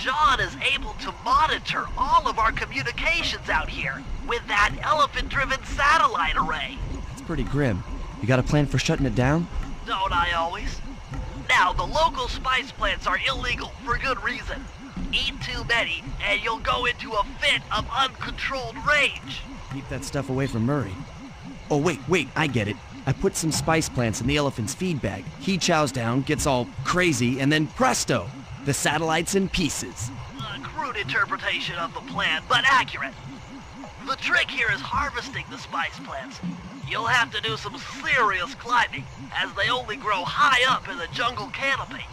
John is able to monitor all of our communications out here with that elephant-driven satellite array. That's pretty grim. You got a plan for shutting it down? Don't I always? Now, the local spice plants are illegal for good reason. Eat too many, and you'll go into a fit of uncontrolled rage. Keep that stuff away from Murray. Oh, wait, I get it. I put some spice plants in the elephant's feed bag. He chows down, gets all crazy, and then presto! The satellite's in pieces. A crude interpretation of the plan, but accurate. The trick here is harvesting the spice plants. You'll have to do some serious climbing, as they only grow high up in the jungle canopy.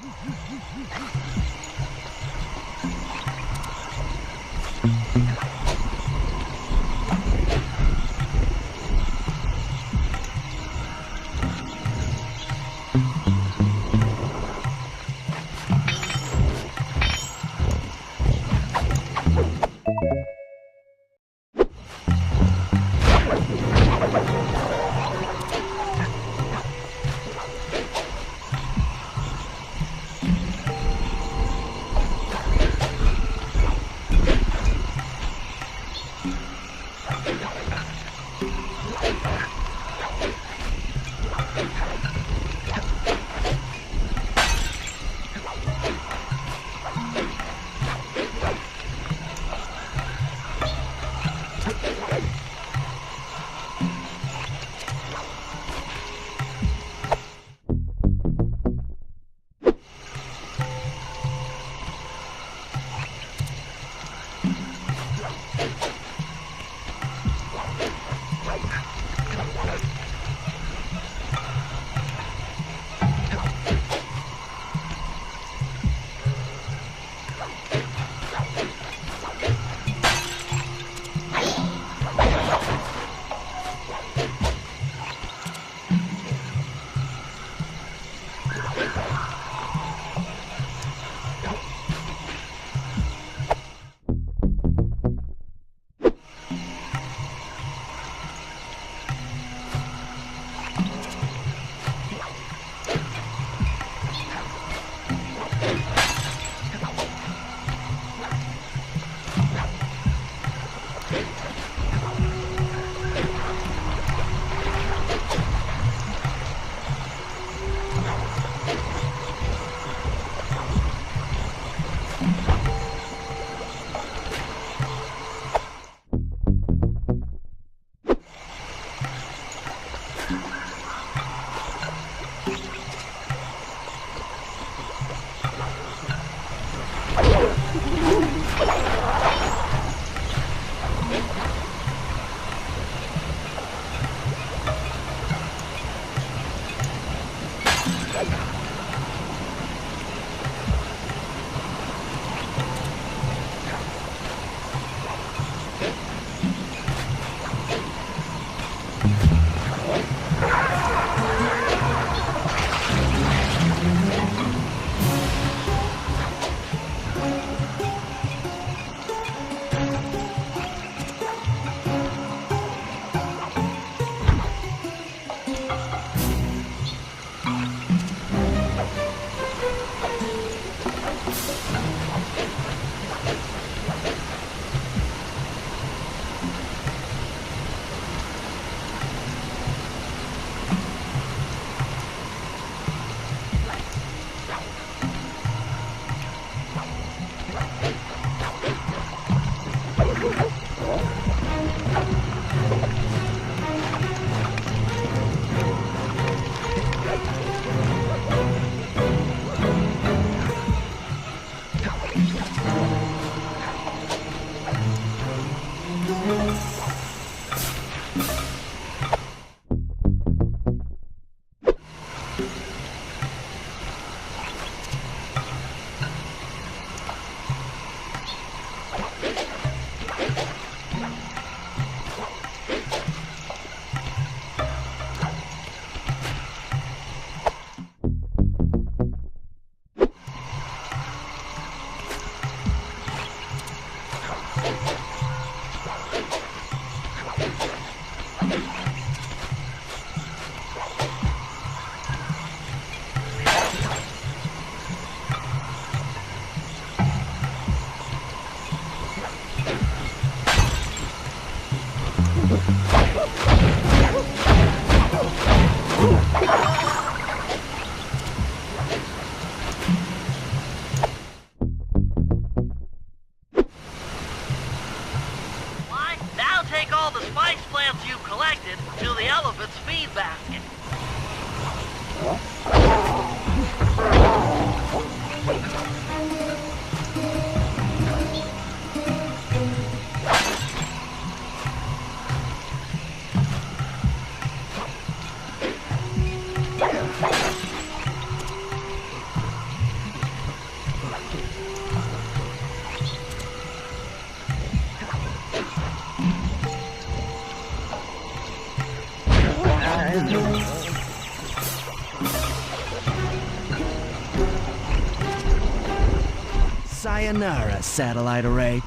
basket. Sayonara, satellite array.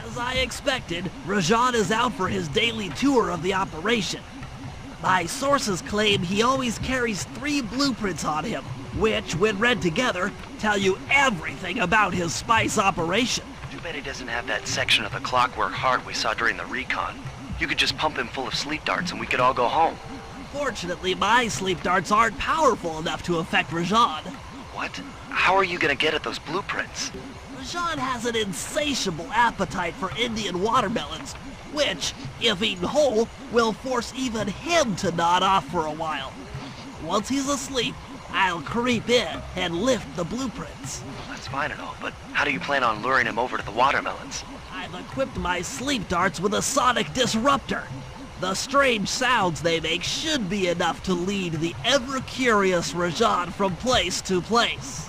As I expected, Rajan is out for his daily tour of the operation. My sources claim he always carries 3 blueprints on him, which, when read together, tell you everything about his spice operation. Too bad he doesn't have that section of the clockwork heart we saw during the recon. You could just pump him full of sleep darts and we could all go home. Fortunately, my sleep darts aren't powerful enough to affect Rajan. What? How are you gonna get at those blueprints? Rajan has an insatiable appetite for Indian watermelons, which, if eaten whole, will force even him to nod off for a while. Once he's asleep, I'll creep in and lift the blueprints. That's fine and all, but how do you plan on luring him over to the watermelons? I've equipped my sleep darts with a sonic disruptor. The strange sounds they make should be enough to lead the ever-curious Rajan from place to place.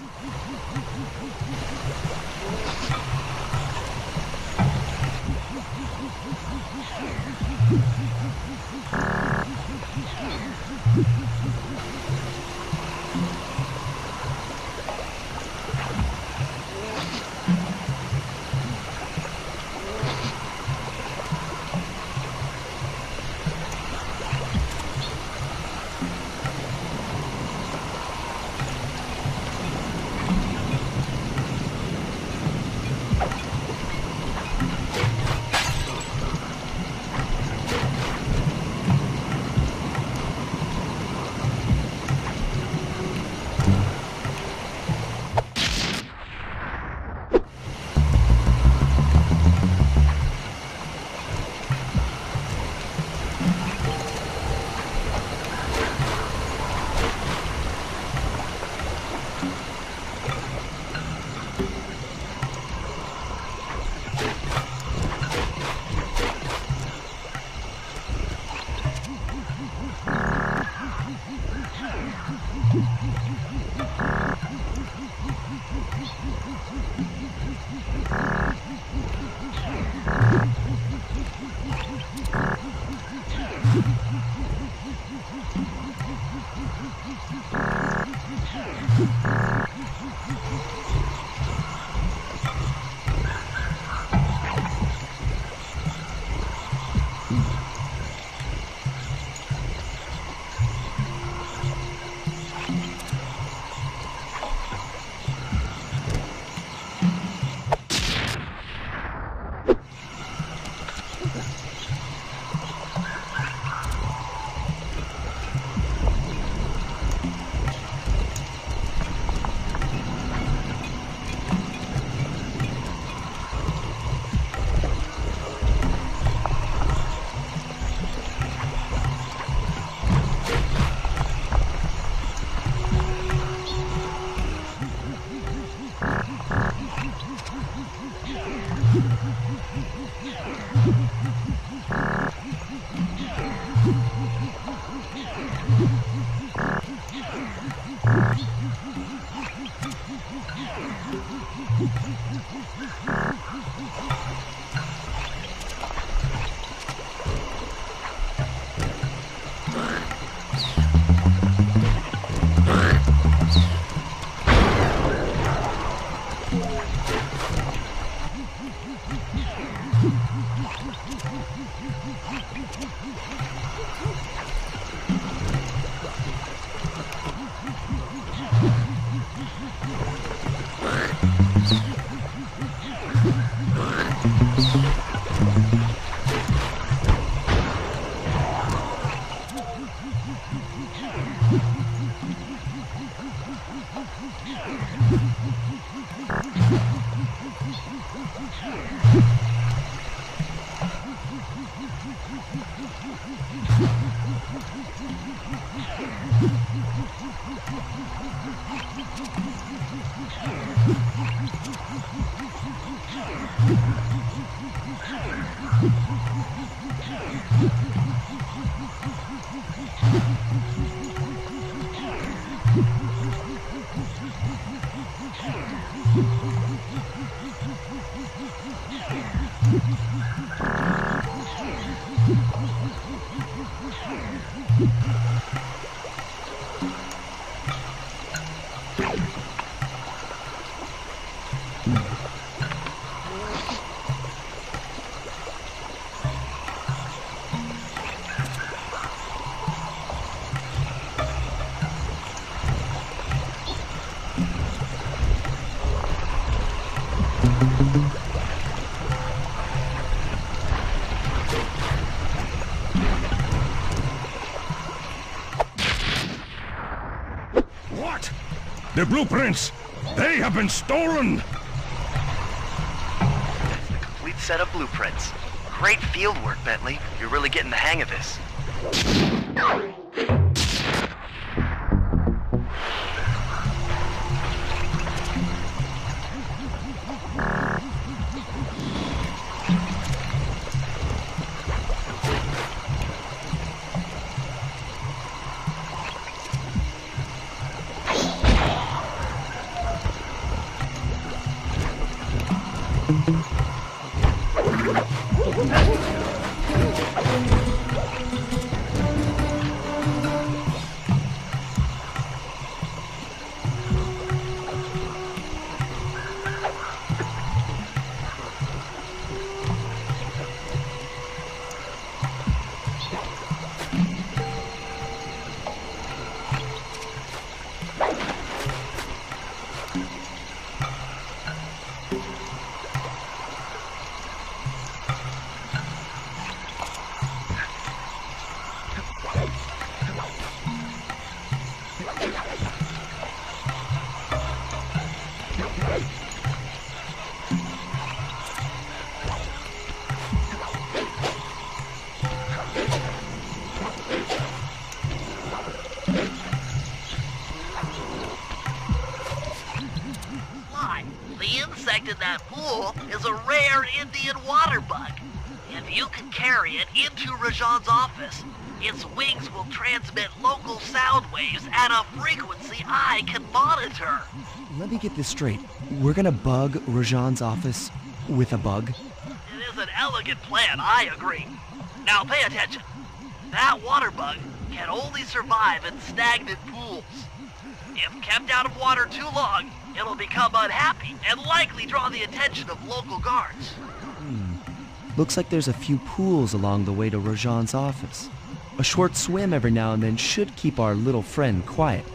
What? The blueprints! They have been stolen! That's the complete set of blueprints. Great field work, Bentley. You're really getting the hang of this. The insect in that pool is a rare Indian water bug. If you can carry it into Rajan's office, its wings will transmit local sound waves at a frequency I can monitor. Let me get this straight. We're gonna bug Rajan's office with a bug? It is an elegant plan, I agree. Now pay attention. That water bug can only survive in stagnant pools. If kept out of water too long, it'll become unhappy and likely draw the attention of local guards. Looks like there's a few pools along the way to Rajan's office. A short swim every now and then should keep our little friend quiet.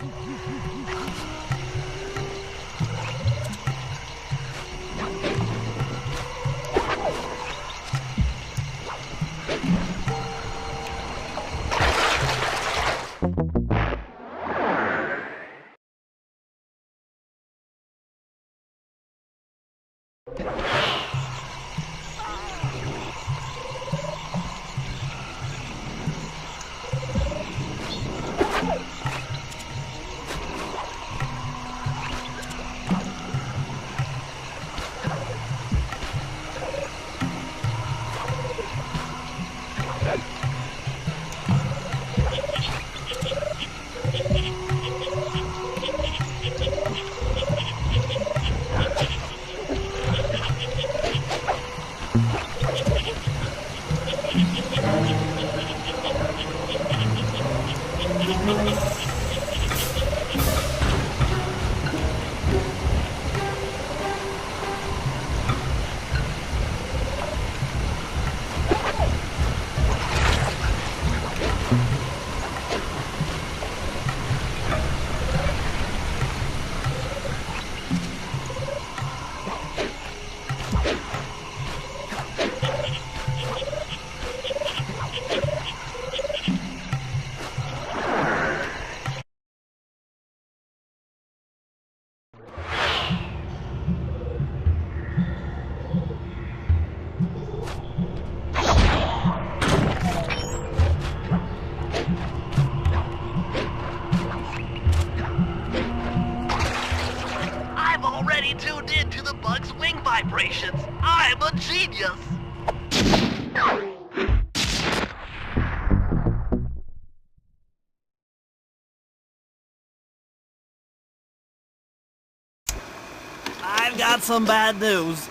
got some bad news.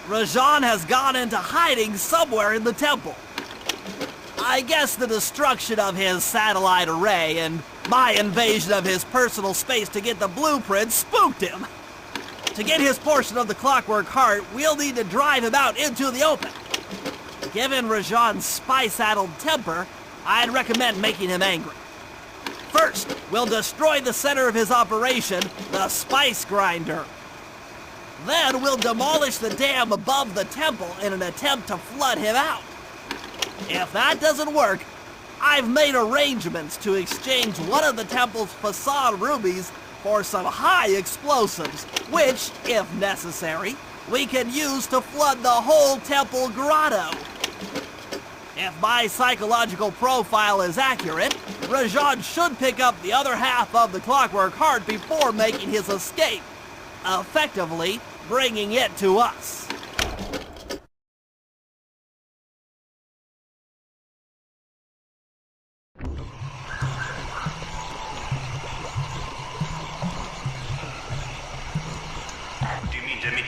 Rajan has gone into hiding somewhere in the temple. I guess the destruction of his satellite array and my invasion of his personal space to get the blueprints spooked him. To get his portion of the Clockwork Heart, we'll need to drive him out into the open. Given Rajan's spice-addled temper, I'd recommend making him angry. First, we'll destroy the center of his operation, the spice grinder. Then we'll demolish the dam above the temple in an attempt to flood him out. If that doesn't work, I've made arrangements to exchange one of the temple's facade rubies for some high explosives, which, if necessary, we can use to flood the whole temple grotto. If my psychological profile is accurate, Rajan should pick up the other half of the Clockwork Heart before making his escape, effectively bringing it to us. Do you mean Jimmy?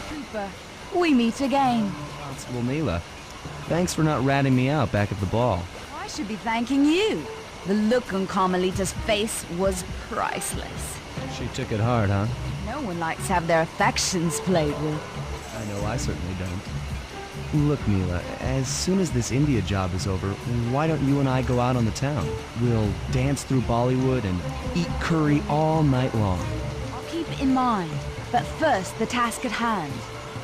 Cooper, we meet again. Constable Mila, thanks for not ratting me out back at the ball. I should be thanking you. The look on Carmelita's face was priceless. She took it hard, huh? No one likes to have their affections played with. I know I certainly don't. Look, Mila, as soon as this India job is over, why don't you and I go out on the town? We'll dance through Bollywood and eat curry all night long. I'll keep it in mind. But first, the task at hand.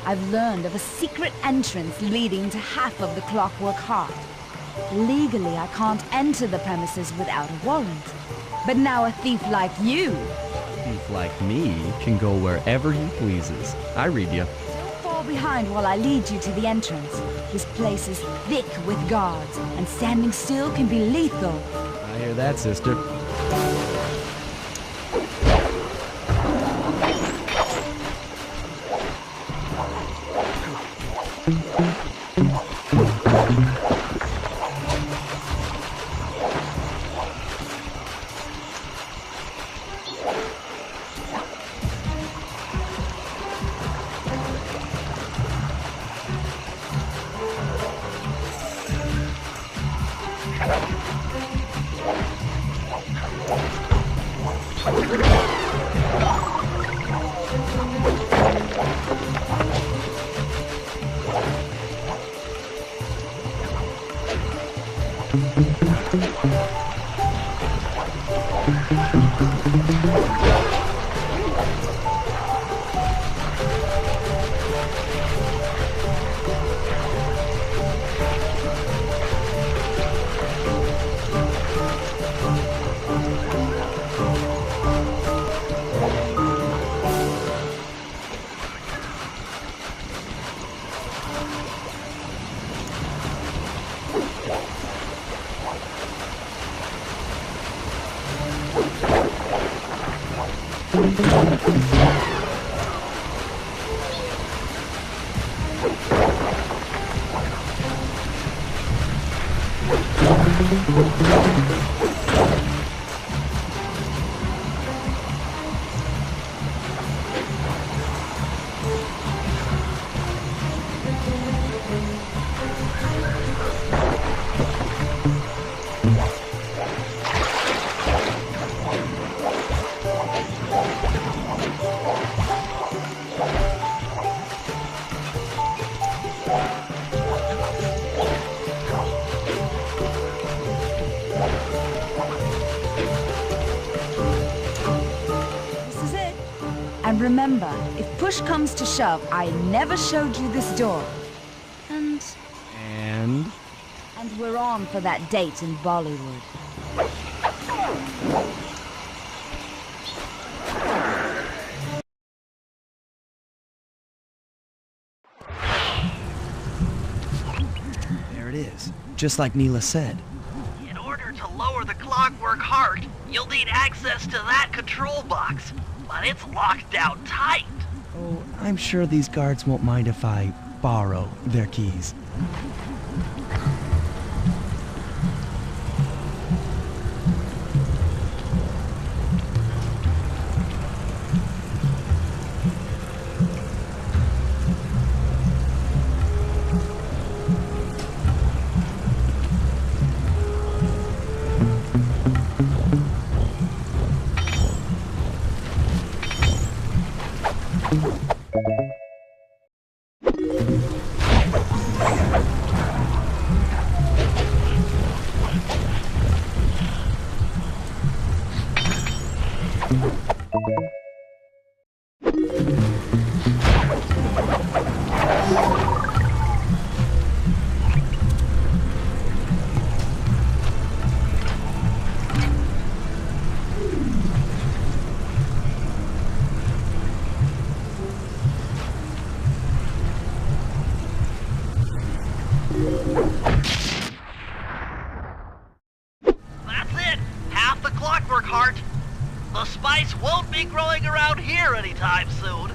I've learned of a secret entrance leading to half of the Clockwork Heart. Legally, I can't enter the premises without a warrant. But now a thief like you... A thief like me can go wherever he pleases. I read you. Don't fall behind while I lead you to the entrance. This place is thick with guards, and standing still can be lethal. I hear that, sister. And remember, if push comes to shove, I never showed you this door. And we're on for that date in Bollywood. There it is, just like Neela said. In order to lower the clockwork heart, you'll need access to that control box. But it's locked down tight. Oh, I'm sure these guards won't mind if I borrow their keys. That's it! Half the clockwork heart! The spice won't be growing around here anytime soon.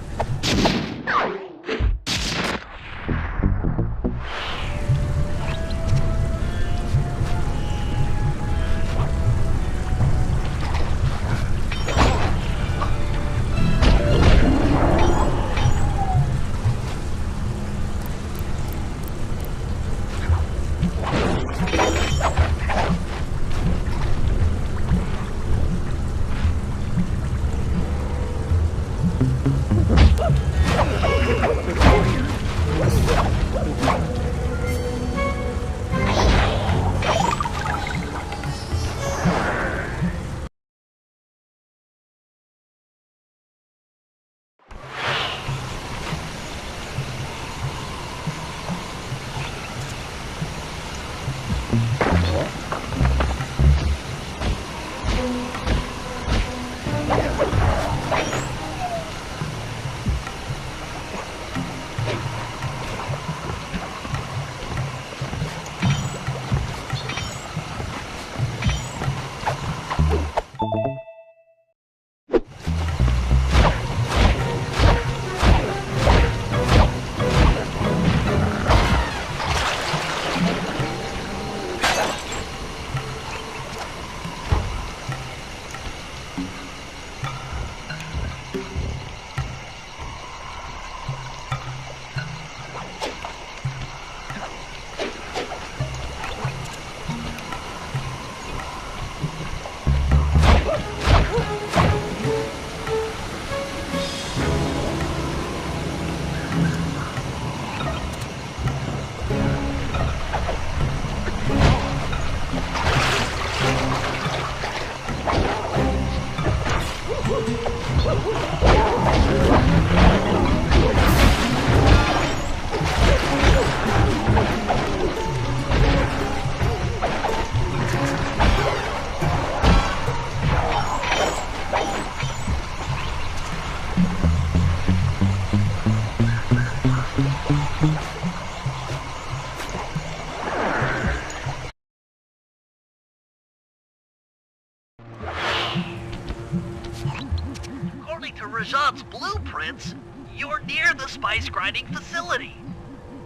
According to Rajan's blueprints, you're near the spice grinding facility.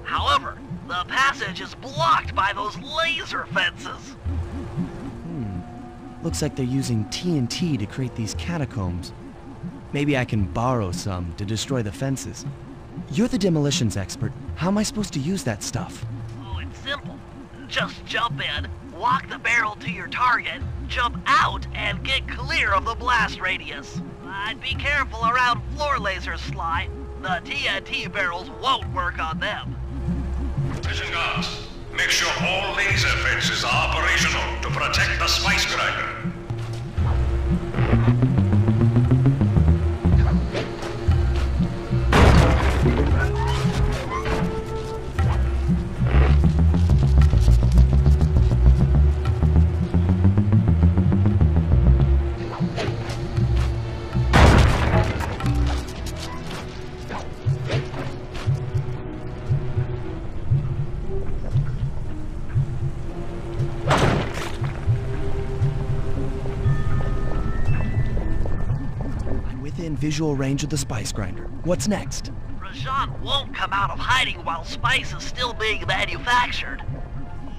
However, the passage is blocked by those laser fences. Looks like they're using TNT to create these catacombs. Maybe I can borrow some to destroy the fences. You're the demolitions expert. How am I supposed to use that stuff? Oh, it's simple. Just jump in, walk the barrel to your target, jump out, and get clear of the blast radius. I'd be careful around floor lasers, Sly. The TNT barrels won't work on them. Prison guards, make sure all laser fences are operational to protect the spice grinder. within visual range of the spice grinder. What's next? Rajan won't come out of hiding while spice is still being manufactured.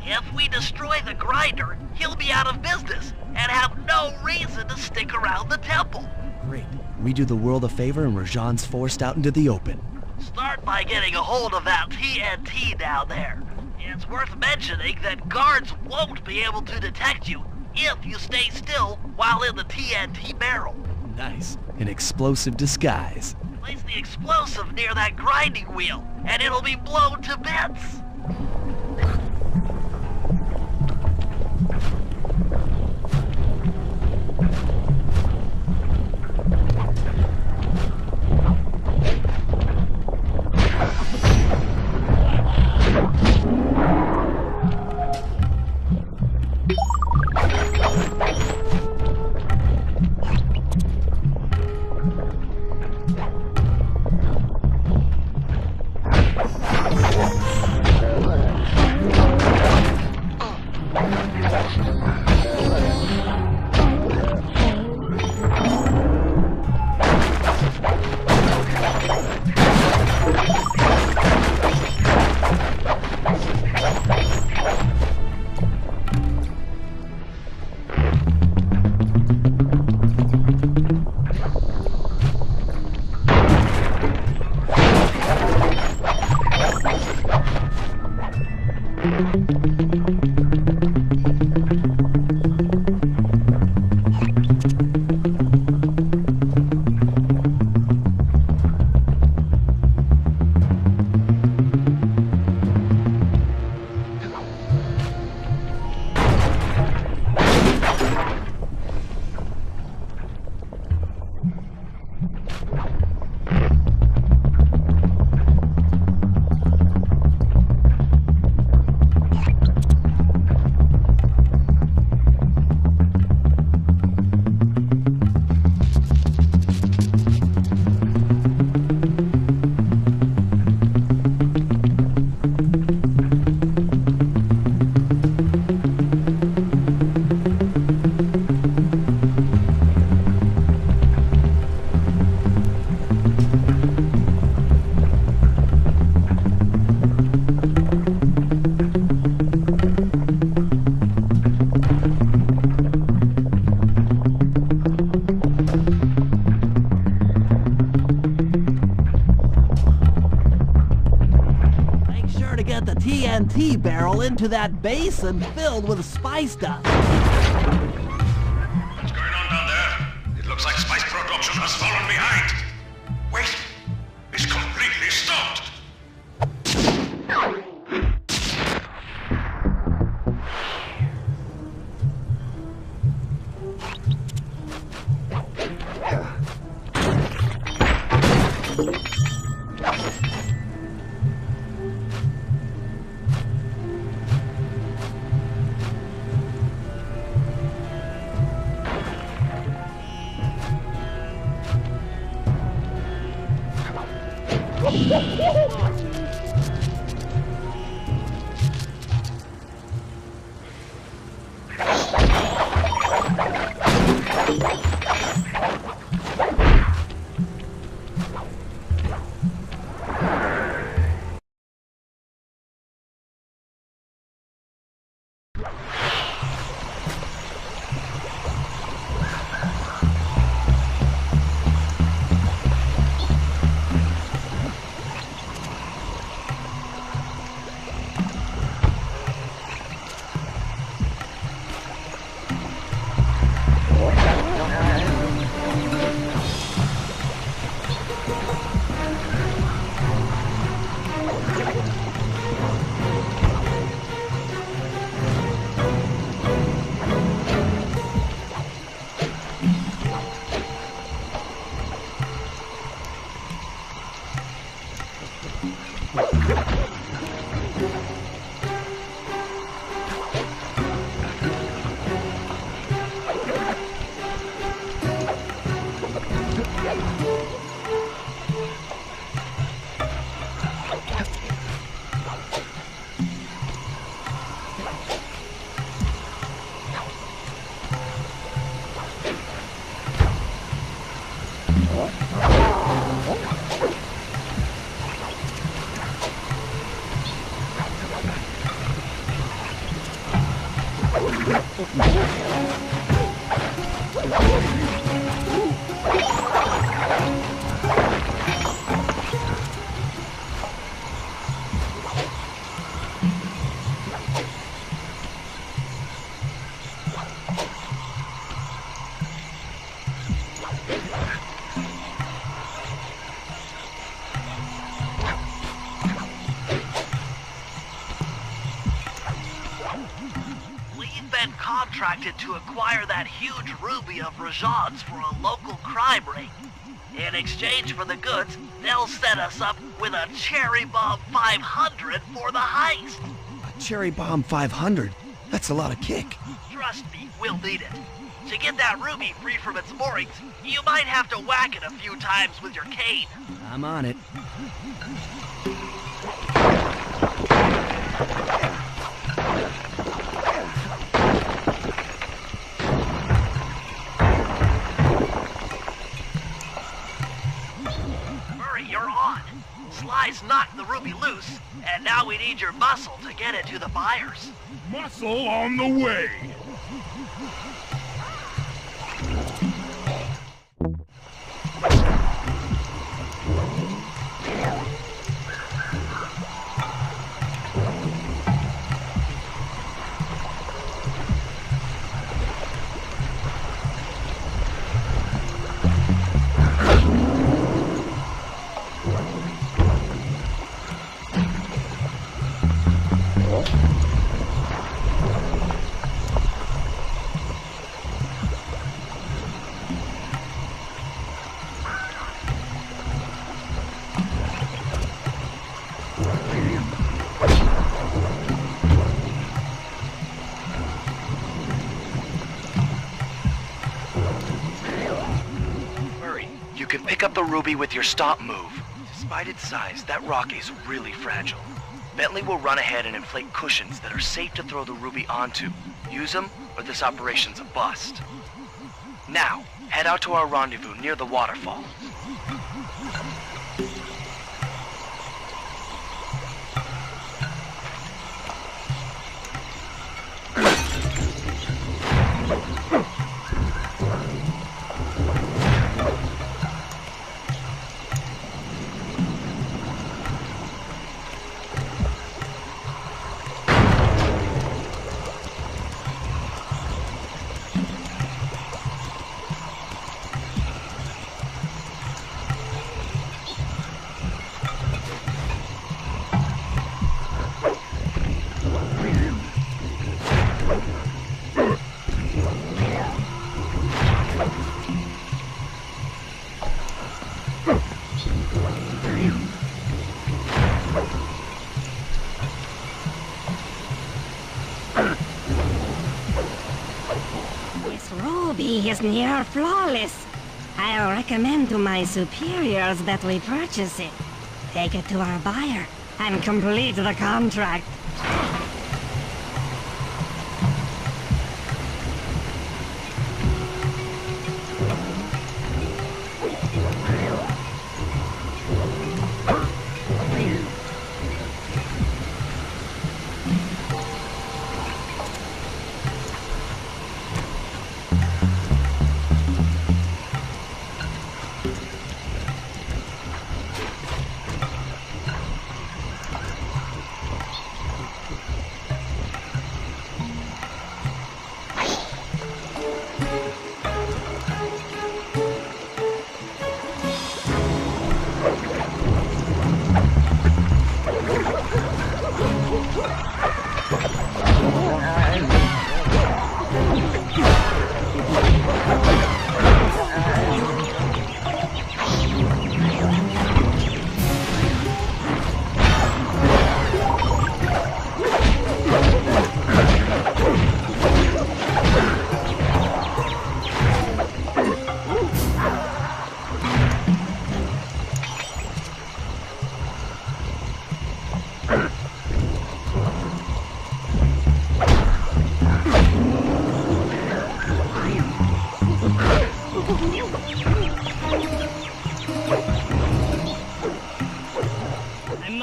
If we destroy the grinder, he'll be out of business and have no reason to stick around the temple. Great. We do the world a favor and Rajan's forced out into the open. Start by getting a hold of that TNT down there. It's worth mentioning that guards won't be able to detect you if you stay still while in the TNT barrel. Nice. An explosive disguise. Place the explosive near that grinding wheel, and it'll be blown to bits. TNT barrel into that basin filled with spice dust. What's going on down there? It looks like spice production has fallen behind. Wait, it's completely stopped. We've been contracted to acquire that huge ruby of Rajan's for a local crime ring. In exchange for the goods, they'll set us up with a Cherry Bomb 500 for the heist. A Cherry Bomb 500? That's a lot of kick. Trust me, we'll need it. To get that ruby free from its moorings, you might have to whack it a few times with your cane. I'm on it. Murray, you're on. Sly's knocked the ruby loose, and now we need your muscle to get it to the buyers. Muscle on the way. You can pick up the ruby with your stop move. Despite its size, that rock is really fragile. Bentley will run ahead and inflate cushions that are safe to throw the ruby onto. Use them, or this operation's a bust. Now, head out to our rendezvous near the waterfall. This ruby is near flawless. I'll recommend to my superiors that we purchase it, take it to our buyer, and complete the contract.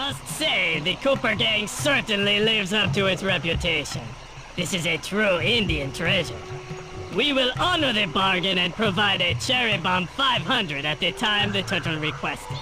must say, the Cooper gang certainly lives up to its reputation. This is a true Indian treasure. We will honor the bargain and provide a cherry bomb 500 at the time the turtle requested.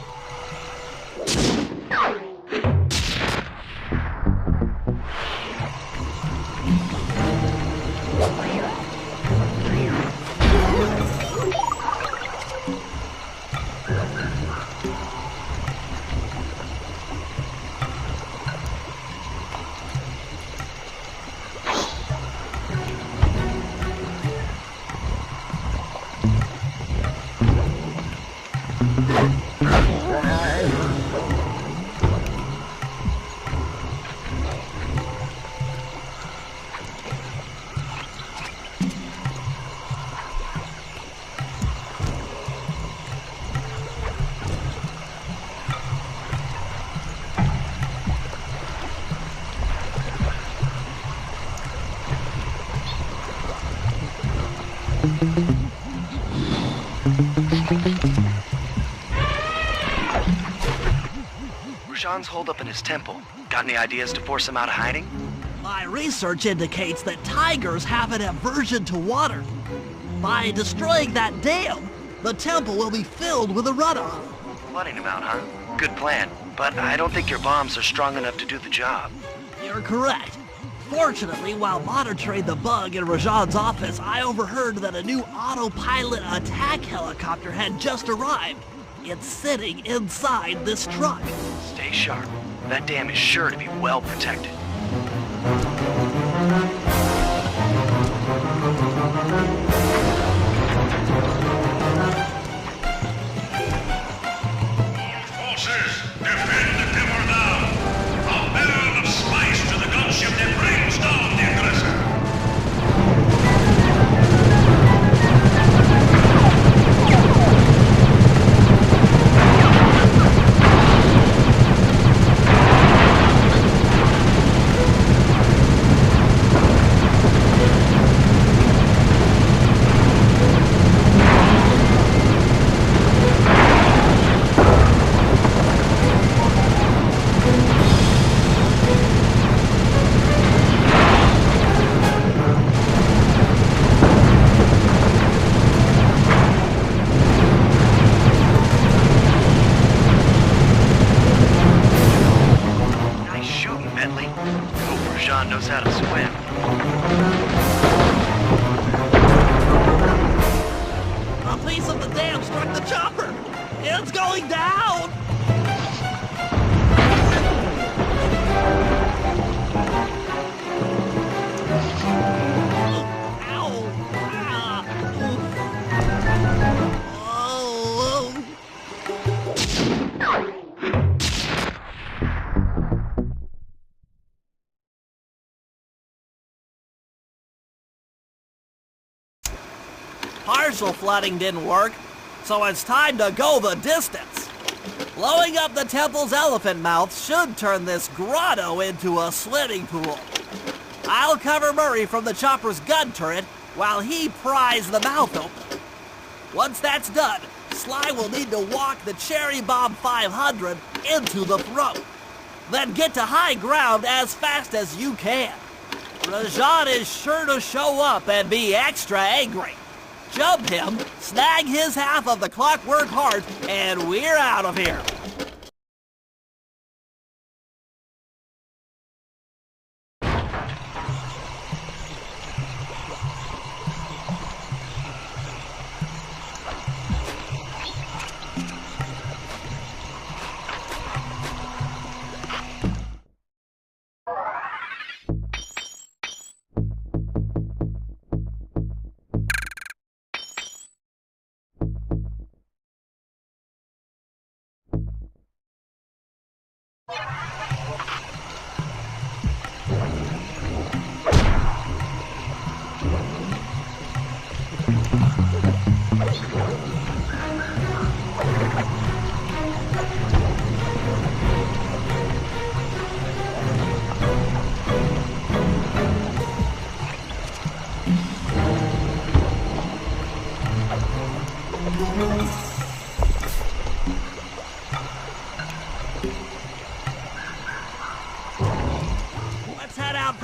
Rajan's holed up in his temple. Got any ideas to force him out of hiding? My research indicates that tigers have an aversion to water. By destroying that dam, the temple will be filled with a runoff. Flooding him out, huh? Good plan. But I don't think your bombs are strong enough to do the job. You're correct. Fortunately, while monitoring the bug in Rajan's office, I overheard that a new autopilot attack helicopter had just arrived. It's sitting inside this truck. Stay sharp. That dam is sure to be well protected. Forces, defend the timber now! A barrel of spice to the gunship that brings down the aggressor! Knows how to swim. A piece of the dam struck the chopper! It's going down! Ow! Ah! Oh! Partial flooding didn't work, so it's time to go the distance. Blowing up the temple's elephant mouth should turn this grotto into a swimming pool. I'll cover Murray from the chopper's gun turret while he pries the mouth open. Once that's done, Sly will need to walk the Cherry Bomb 500 into the throat. Then get to high ground as fast as you can. Rajan is sure to show up and be extra angry. Jump him, snag his half of the clockwork heart, and we're out of here.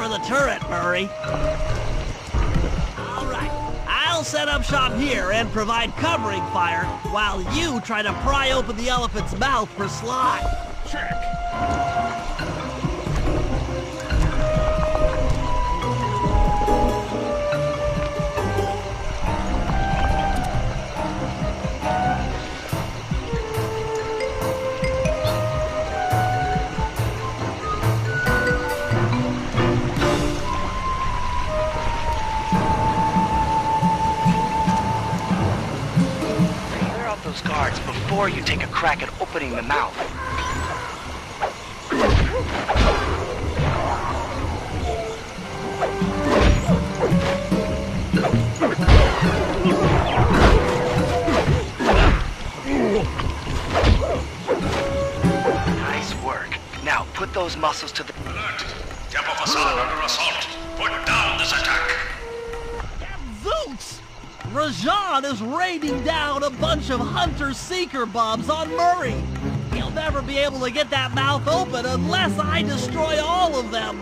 for the turret, Murray. All right, I'll set up shop here and provide covering fire while you try to pry open the elephant's mouth for Sly. Check. Those guards before you take a crack at opening the mouth. Nice work. Now put those muscles to the... Alert! Temple facade under assault. Put down this attack. Zoots! Rajan is raining down a bunch of hunter-seeker bombs on Murray. He'll never be able to get that mouth open unless I destroy all of them.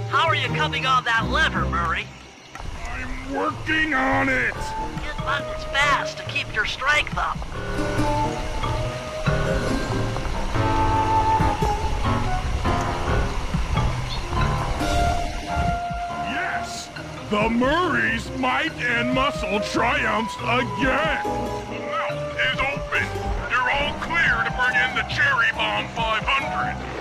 How are you coming on that lever, Murray? I'm working on it. Hit buttons fast to keep your strength up. Yes, the Murray's might and muscle triumphs again. The mouth is open. You're all clear to bring in the Cherry Bomb 500.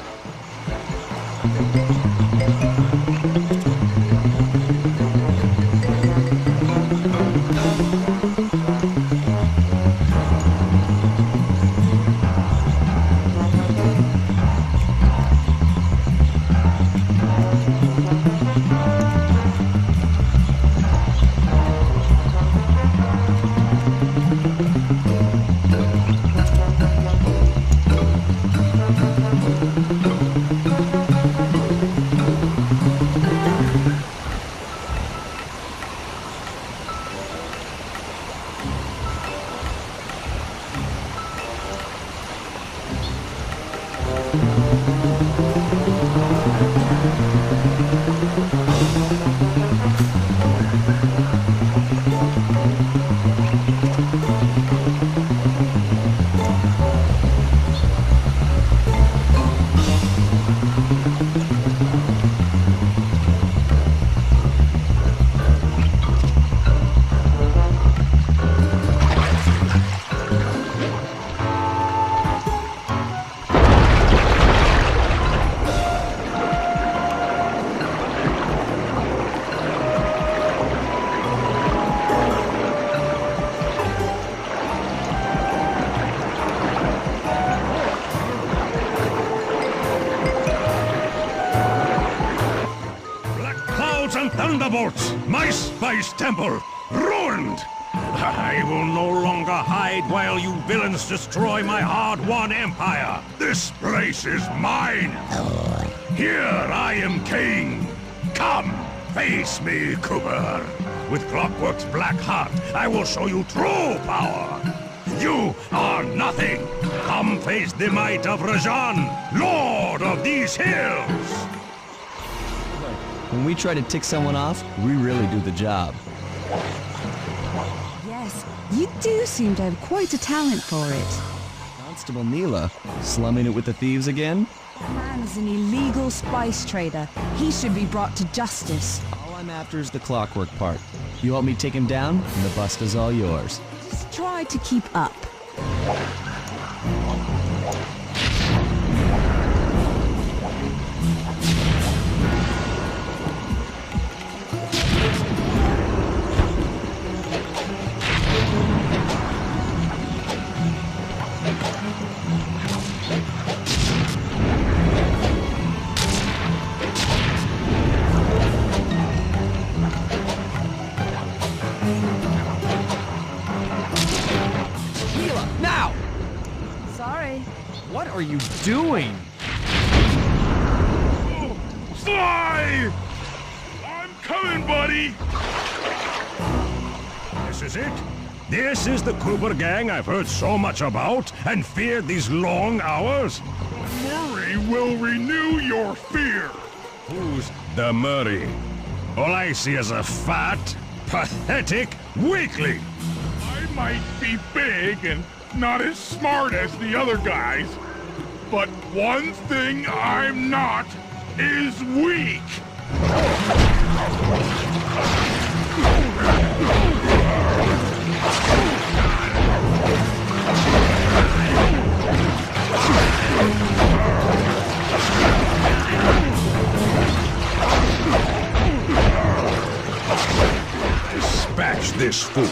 And thunderbolts! My spice temple ruined! I will no longer hide while you villains destroy my hard-won empire! This place is mine! Here I am king! Come, face me, Cooper! With Clockwork's black heart, I will show you true power. You are nothing. Come face the might of Rajan, Lord of these hills. When we try to tick someone off, we really do the job. Yes, you do seem to have quite a talent for it. Constable Neela, slumming it with the thieves again? The man is an illegal spice trader. He should be brought to justice. All I'm after is the Clockwork part. You help me take him down, and the bust is all yours. Just try to keep up. What are you doing? Sly! I'm coming, buddy! This is it? This is the Cooper gang I've heard so much about and feared these long hours? Murray will renew your fear! Who's the Murray? All I see is a fat, pathetic weakling! I might be big and not as smart as the other guys, but one thing I'm not is weak! Dispatch this fool.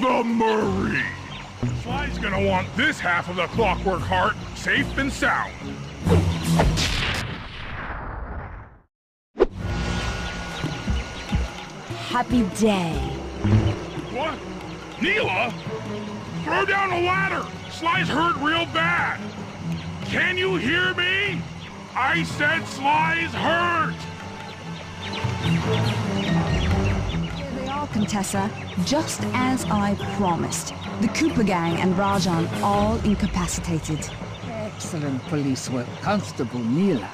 The Murray! Sly's gonna want this half of the Clockwork Heart safe and sound. Happy day. What? Neela? Throw down a ladder! Sly's hurt real bad! Can you hear me? I said Sly's hurt! Here they are, Contessa. Just as I promised. The Cooper gang and Rajan all incapacitated. Excellent police work, Constable Neela.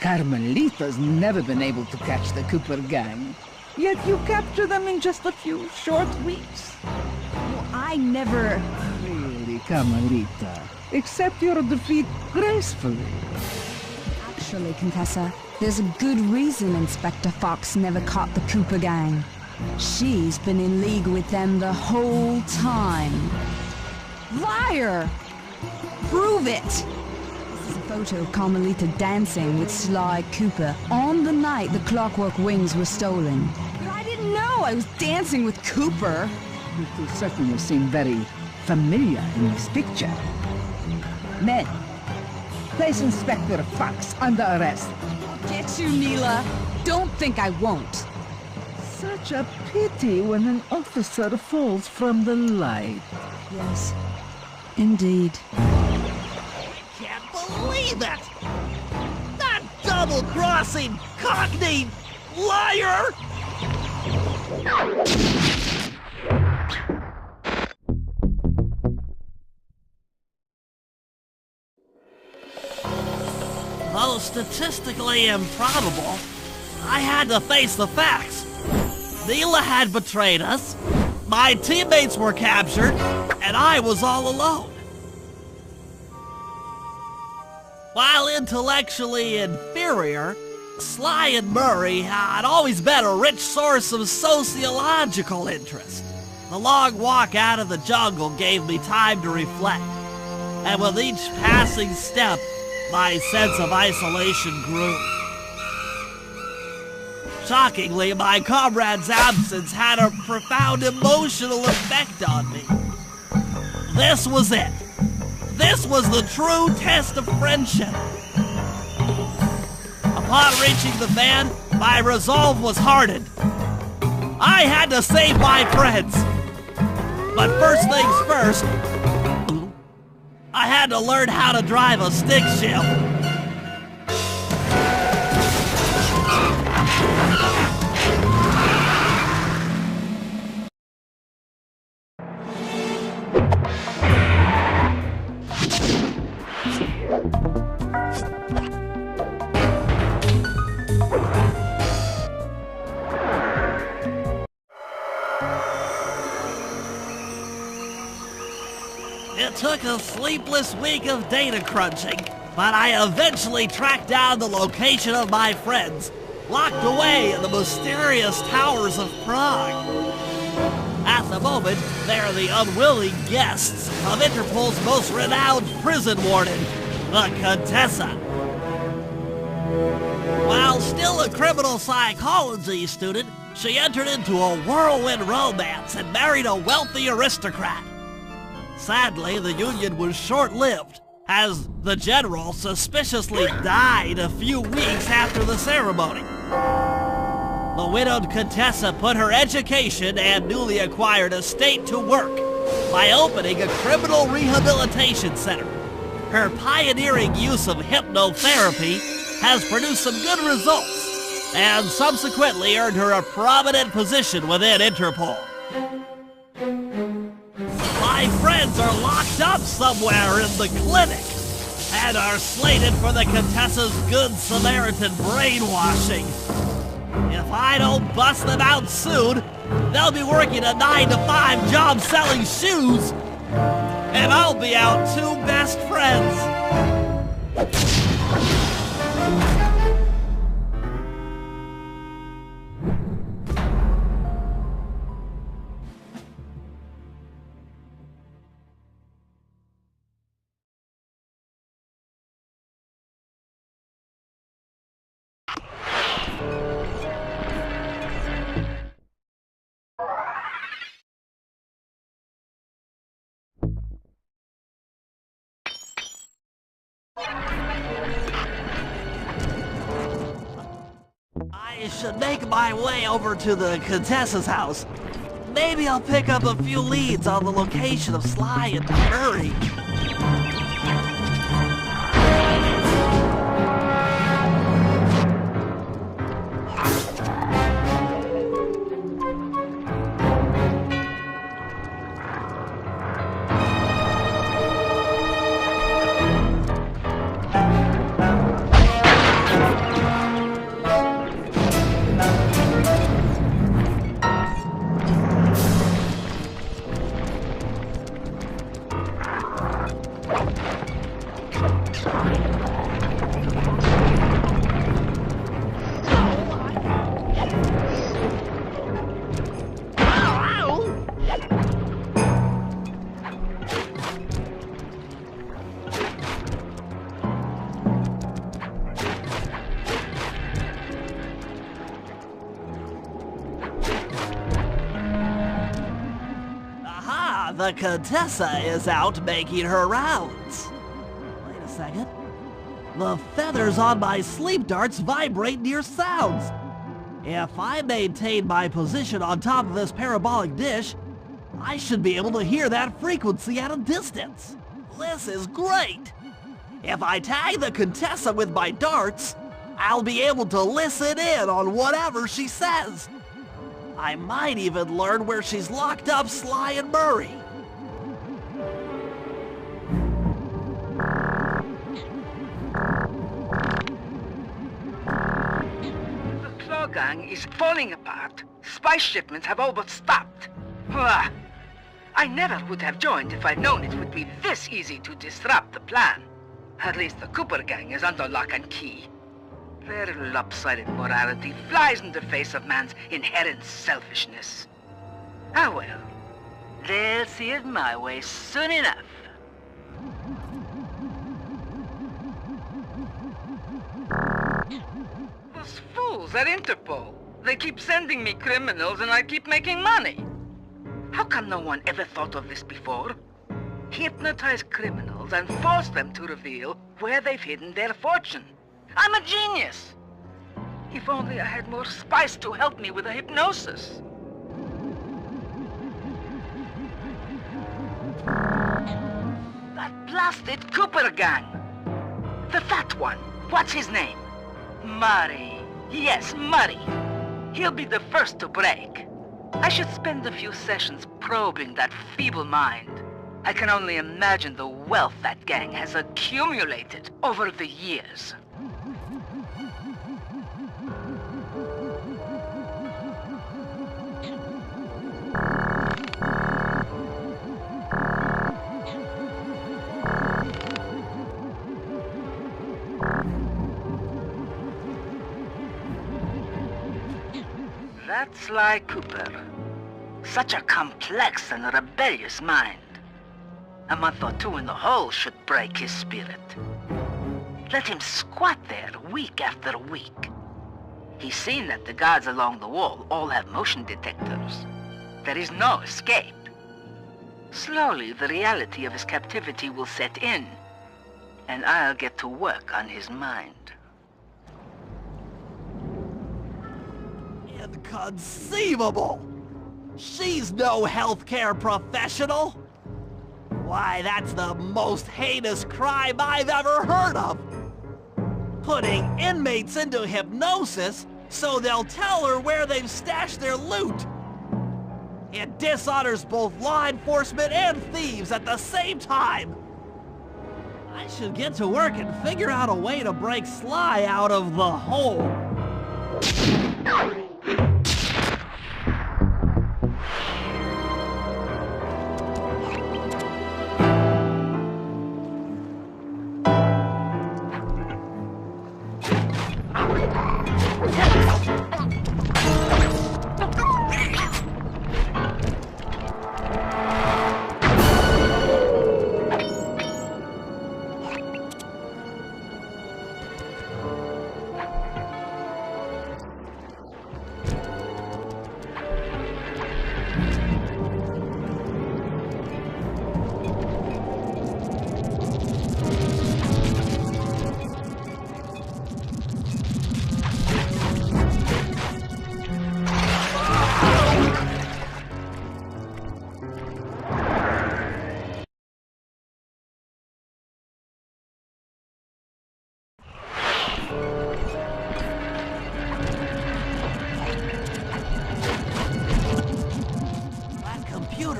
Carmelita's never been able to catch the Cooper gang. Yet you capture them in just a few short weeks. Well, I never... Really, Carmelita. Accept your defeat gracefully. Actually, Contessa, there's a good reason Inspector Fox never caught the Cooper gang. She's been in league with them the whole time. Liar! Prove it! This is a photo of Carmelita dancing with Sly Cooper on the night the Clockwork Wings were stolen. But I didn't know I was dancing with Cooper. You two certainly seem very familiar in this picture. Men, place Inspector Fox under arrest. I'll get you, Neela. Don't think I won't. Such a pity when an officer falls from the light. Yes, indeed. Can't believe it! That double-crossing, cockney liar! Though statistically improbable, I had to face the facts. Neela had betrayed us, my teammates were captured, and I was all alone. While intellectually inferior, Sly and Murray had always been a rich source of sociological interest. The long walk out of the jungle gave me time to reflect, and with each passing step, my sense of isolation grew. Shockingly, my comrade's absence had a profound emotional effect on me. This was it. This was the true test of friendship. Upon reaching the van, my resolve was hardened. I had to save my friends. But first things first, I had to learn how to drive a stick shift. It took a sleepless week of data crunching, but I eventually tracked down the location of my friends, locked away in the mysterious towers of Prague. At the moment, they're the unwilling guests of Interpol's most renowned prison warden, the Contessa. While still a criminal psychology student, she entered into a whirlwind romance and married a wealthy aristocrat. Sadly, the union was short-lived, as the general suspiciously died a few weeks after the ceremony. The widowed Contessa put her education and newly acquired estate to work by opening a criminal rehabilitation center. Her pioneering use of hypnotherapy has produced some good results, and subsequently earned her a prominent position within Interpol. My friends are locked up somewhere in the clinic and are slated for the Contessa's Good Samaritan brainwashing. If I don't bust them out soon, they'll be working a 9-to-5 job selling shoes, and I'll be out two best friends. I should make my way over to the Contessa's house. Maybe I'll pick up a few leads on the location of Sly and Murray. The Contessa is out making her rounds. Wait a second. The feathers on my sleep darts vibrate near sounds. If I maintain my position on top of this parabolic dish, I should be able to hear that frequency at a distance. This is great. If I tag the Contessa with my darts, I'll be able to listen in on whatever she says. I might even learn where she's locked up Sly and Murray. gang is falling apart. Spice shipments have all but stopped. Hurrah! I never would have joined if I'd known it would be this easy to disrupt the plan. At least the Cooper gang is under lock and key. Their lopsided morality flies in the face of man's inherent selfishness. Ah well, they'll see it my way soon enough. Those fools at Interpol. They keep sending me criminals and I keep making money. How come no one ever thought of this before? Hypnotize criminals and force them to reveal where they've hidden their fortune. I'm a genius! If only I had more spice to help me with the hypnosis. That blasted Cooper gang! The fat one, what's his name? Murray. Yes, Murray. He'll be the first to break. I should spend a few sessions probing that feeble mind. I can only imagine the wealth that gang has accumulated over the years. That's Sly Cooper. Such a complex and rebellious mind. A month or two in the hole should break his spirit. Let him squat there week after week. He's seen that the guards along the wall all have motion detectors. There is no escape. Slowly, the reality of his captivity will set in, and I'll get to work on his mind. Inconceivable! She's no healthcare professional! Why, that's the most heinous crime I've ever heard of! Putting inmates into hypnosis so they'll tell her where they've stashed their loot! It dishonors both law enforcement and thieves at the same time! I should get to work and figure out a way to break Sly out of the hole.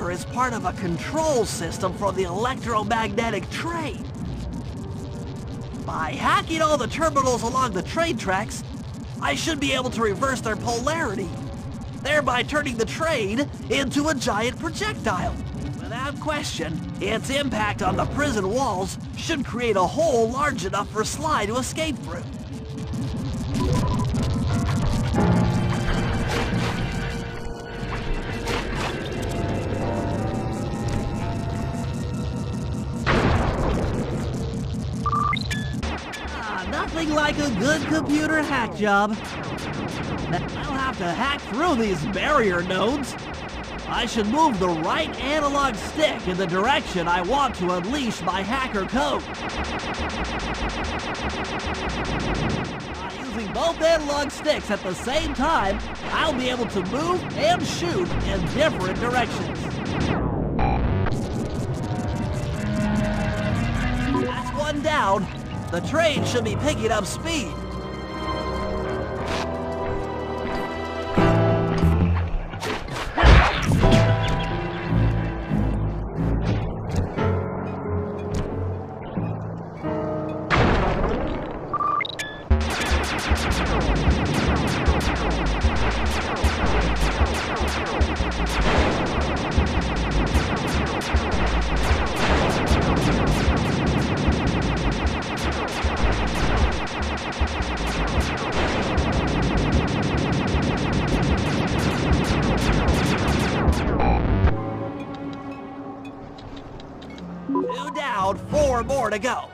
Is part of a control system for the electromagnetic train. By hacking all the terminals along the train tracks, I should be able to reverse their polarity, thereby turning the train into a giant projectile. Without question, its impact on the prison walls should create a hole large enough for Sly to escape through. Nothing like a good computer hack job. I'll have to hack through these barrier nodes. I should move the right analog stick in the direction I want to unleash my hacker code. By using both analog sticks at the same time, I'll be able to move and shoot in different directions. That's one down. The train should be picking up speed. 4 more to go.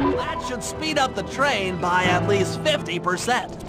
That should speed up the train by at least 50%.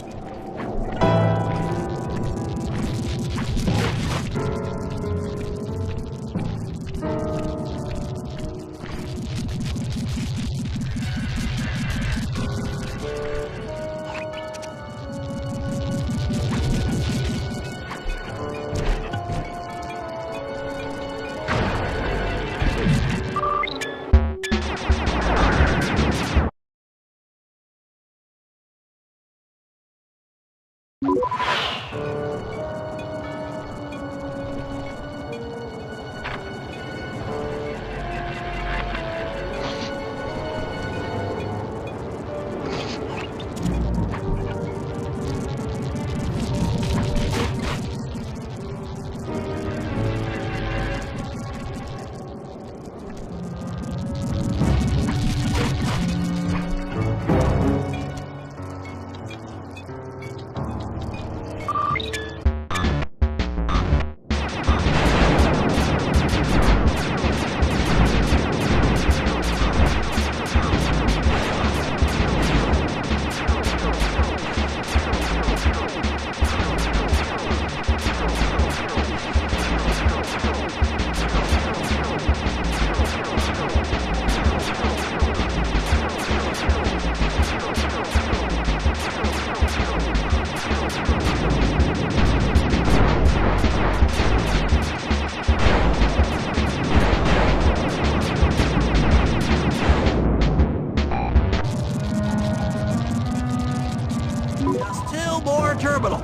Just 2 more terminals.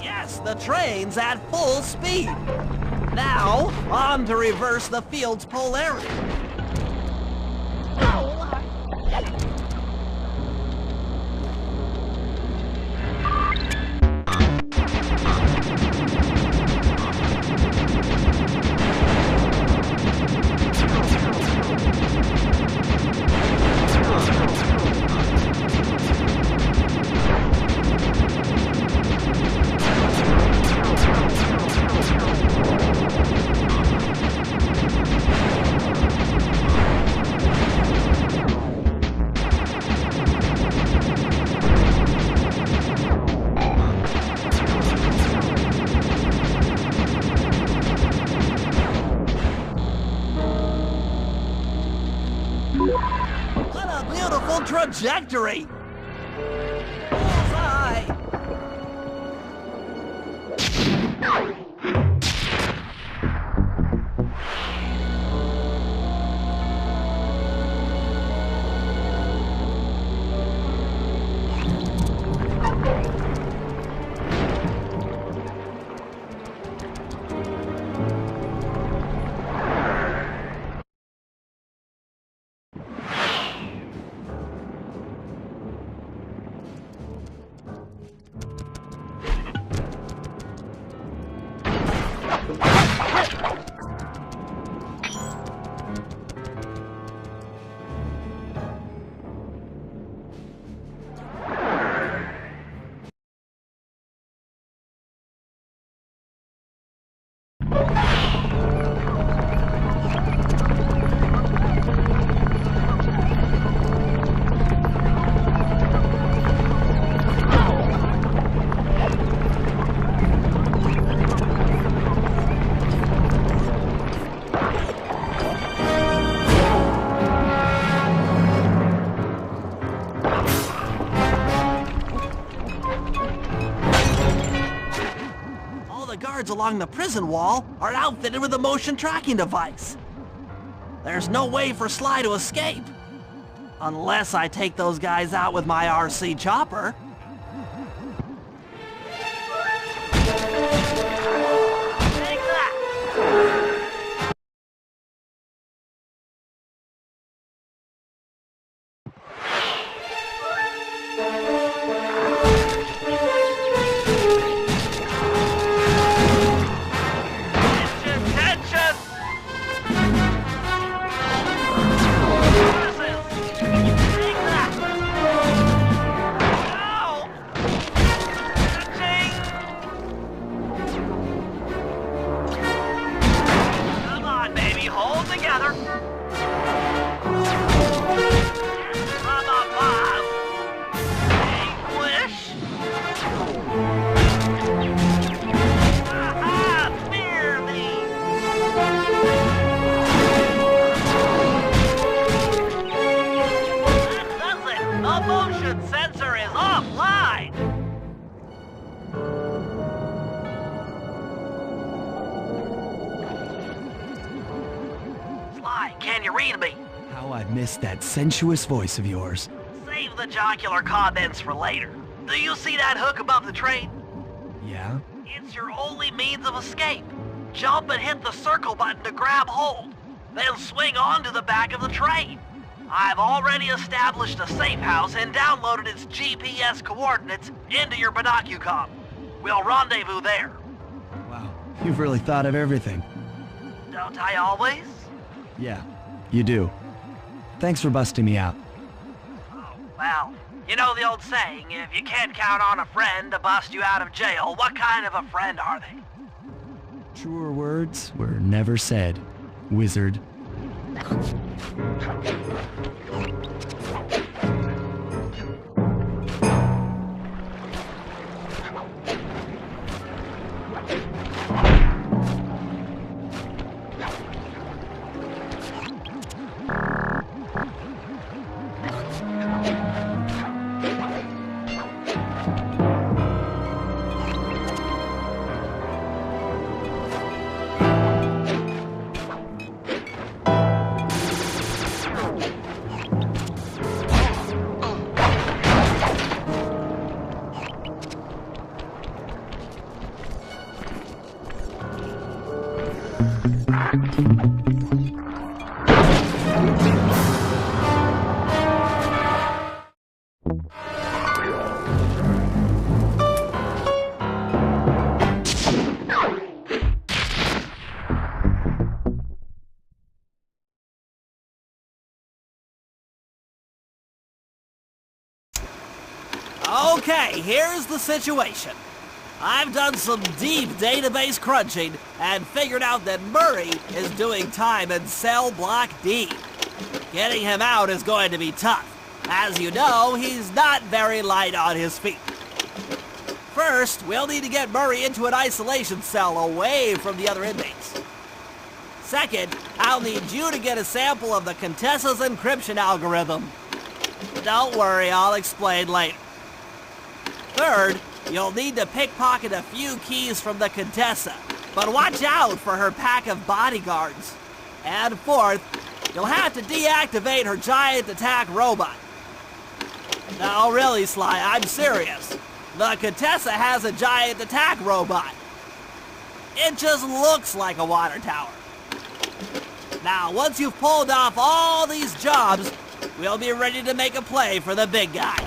Yes, the train's at full speed. Now, on to reverse the field's polarity. What a beautiful trajectory! Bullseye! guards along the prison wall are outfitted with a motion tracking device. There's no way for Sly to escape. Unless I take those guys out with my RC chopper. Take that! Tension! Take that! No! Touching! Come on, baby, hold together. From above. Anguish. Fear me. That does it. The motion sensor is offline. Sly, can you read me? How I've missed that sensuous voice of yours. Save the jocular comments for later. Do you see that hook above the train? Yeah? It's your only means of escape. Jump and hit the circle button to grab hold. Then swing onto the back of the train. I've already established a safe house and downloaded its GPS coordinates into your binocucom. We'll rendezvous there. Wow, you've really thought of everything. Don't I always? Yeah, you do. Thanks for busting me out. Oh, well, you know the old saying, if you can't count on a friend to bust you out of jail, what kind of a friend are they? Truer words were never said, wizard. Okay, here's the situation. I've done some deep database crunching and figured out that Murray is doing time in cell block D. Getting him out is going to be tough. As you know, he's not very light on his feet. First, we'll need to get Murray into an isolation cell away from the other inmates. Second, I'll need you to get a sample of the Contessa's encryption algorithm. Don't worry, I'll explain later. Third, you'll need to pickpocket a few keys from the Contessa, but watch out for her pack of bodyguards. And fourth, you'll have to deactivate her giant attack robot. No, really, Sly, I'm serious. The Contessa has a giant attack robot. It just looks like a water tower. Now, once you've pulled off all these jobs, we'll be ready to make a play for the big guy.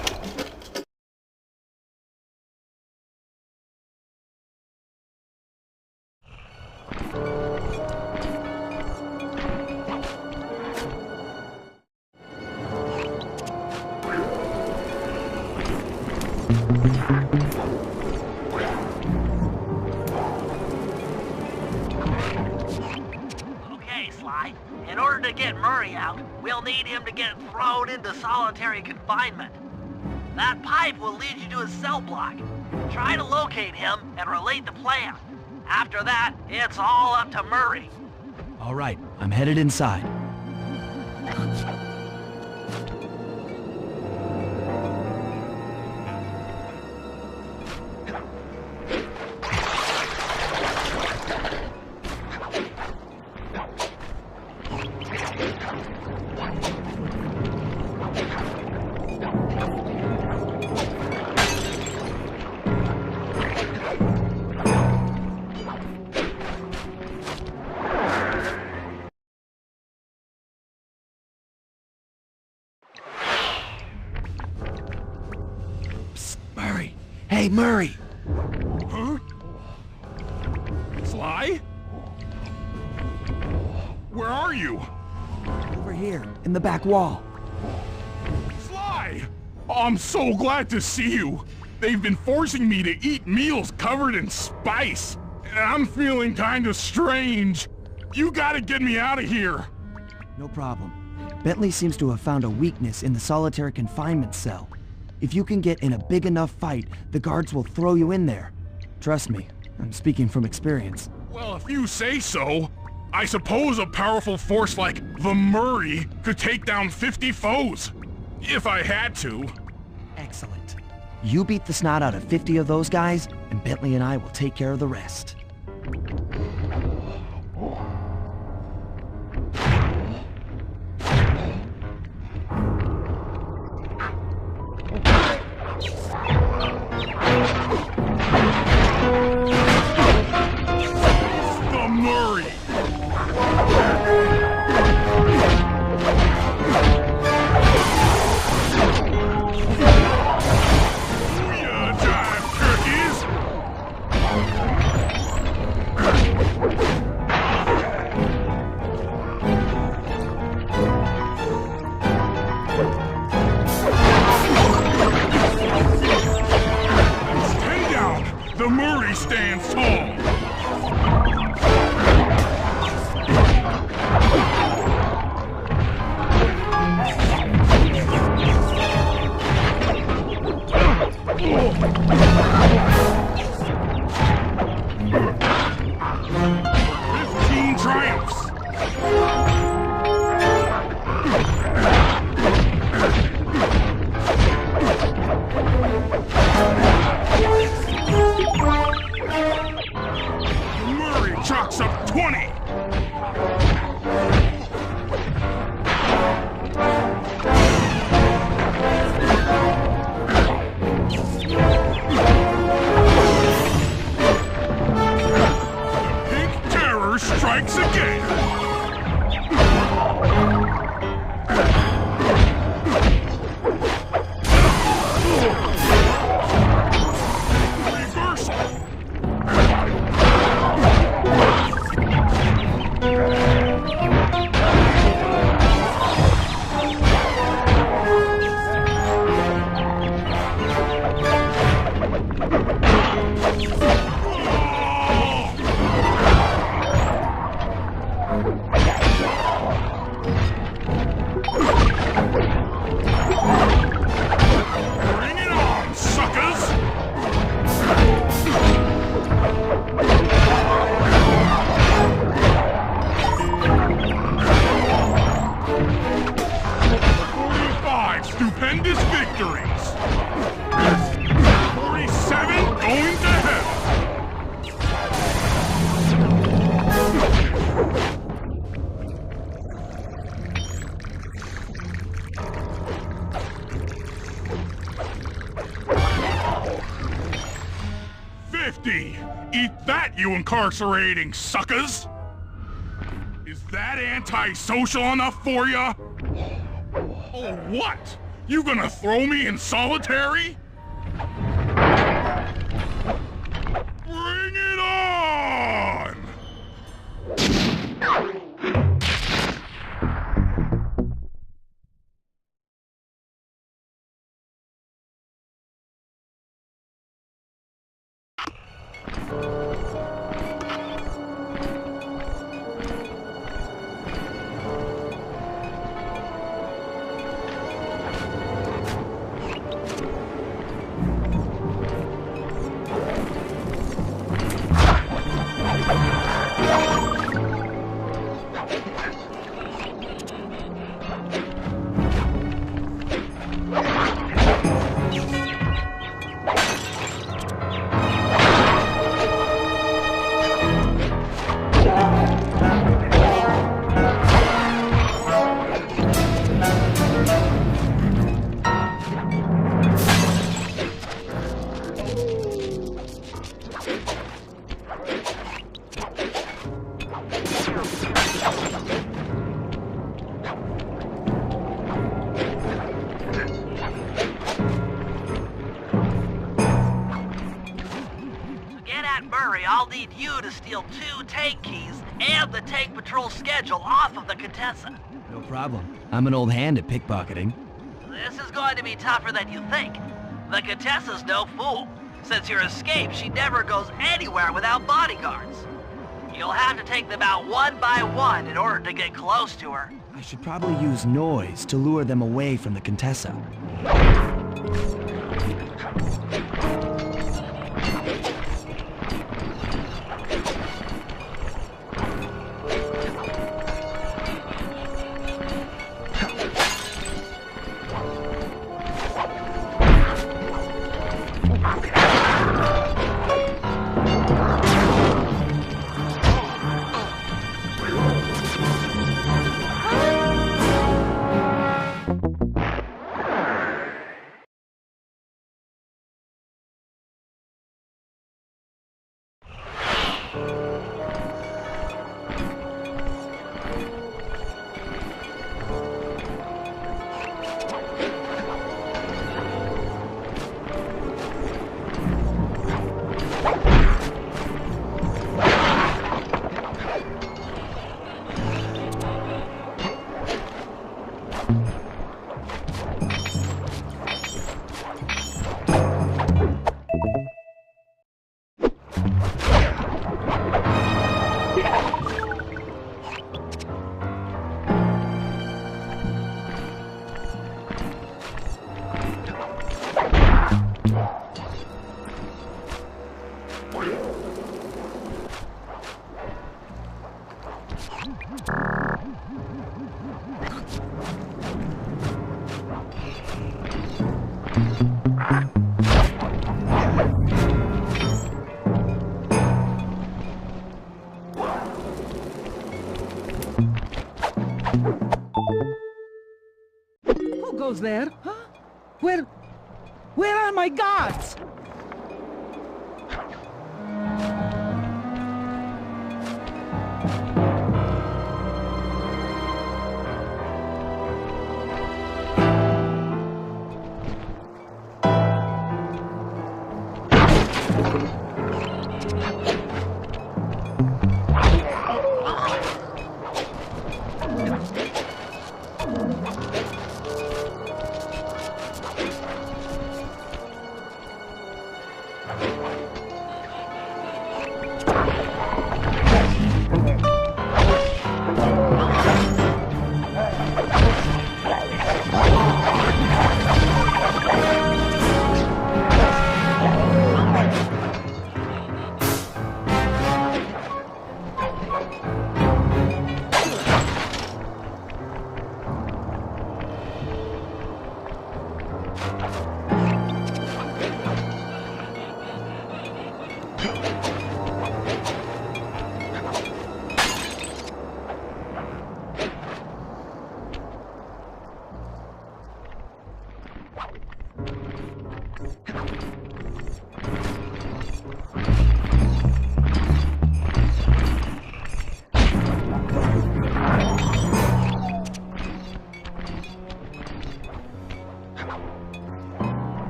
Okay, Sly. In order to get Murray out, we'll need him to get thrown into solitary confinement. That pipe will lead you to his cell block. Try to locate him and relate the plan. After that, it's all up to Murray. All right, I'm headed inside. Murray! Hey, Murray! Huh? Sly? Where are you? Over here, in the back wall. Sly! Oh, I'm so glad to see you. They've been forcing me to eat meals covered in spice, and I'm feeling kinda strange. You gotta get me out of here. No problem. Bentley seems to have found a weakness in the solitary confinement cell. If you can get in a big enough fight, the guards will throw you in there. Trust me, I'm speaking from experience. Well, if you say so, I suppose a powerful force like the Murray could take down 50 foes. If I had to. Excellent. You beat the snot out of 50 of those guys, and Bentley and I will take care of the rest. The Murray! Booyah, jive turkeys! That's 10 down! The Murray stands tall! Triumphs! Murray chalks up 20! Strikes again! Reversal! Bring it on, suckers! Stupendous victories! 47 going to heaven! Eat that, you incarcerating suckers! Is that antisocial enough for ya? Oh, what? You gonna throw me in solitary? Bring it on! need you to steal 2 tank keys and the tank patrol schedule off of the Contessa. No problem. I'm an old hand at pickpocketing. This is going to be tougher than you think. The Contessa's no fool. Since your escape, she never goes anywhere without bodyguards. You'll have to take them out one by one in order to get close to her. I should probably use noise to lure them away from the Contessa. Who goes there? Huh? Where are my guards?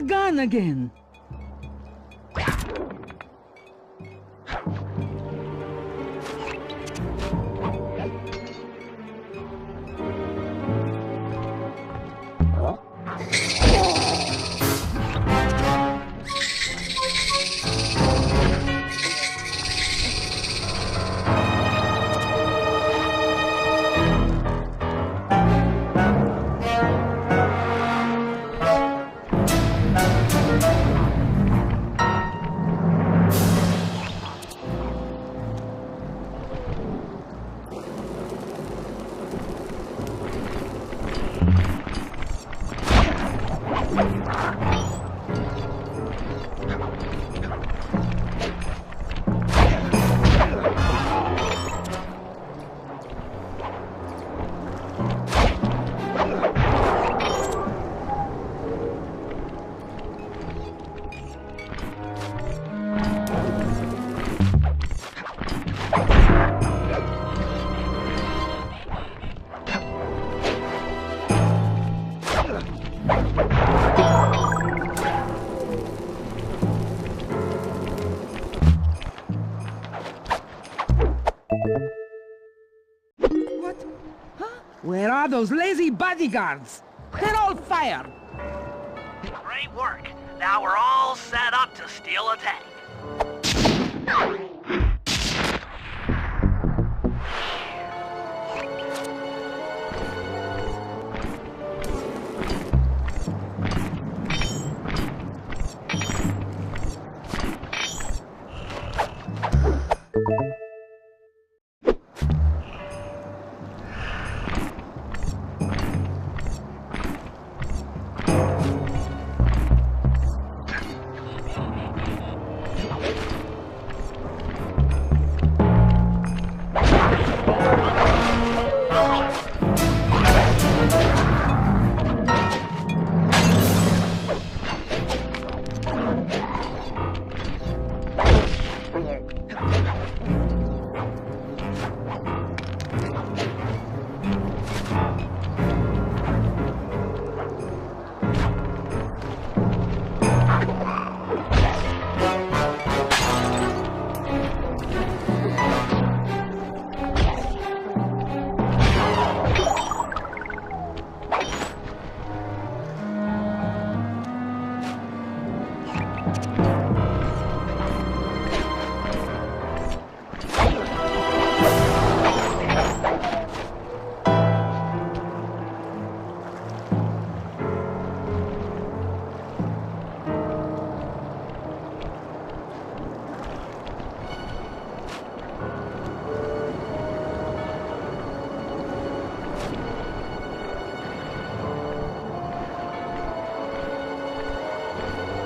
They're gone again. What? Huh? Where are those lazy bodyguards? They're all fired. Great work. Now we're all set up to steal a tank.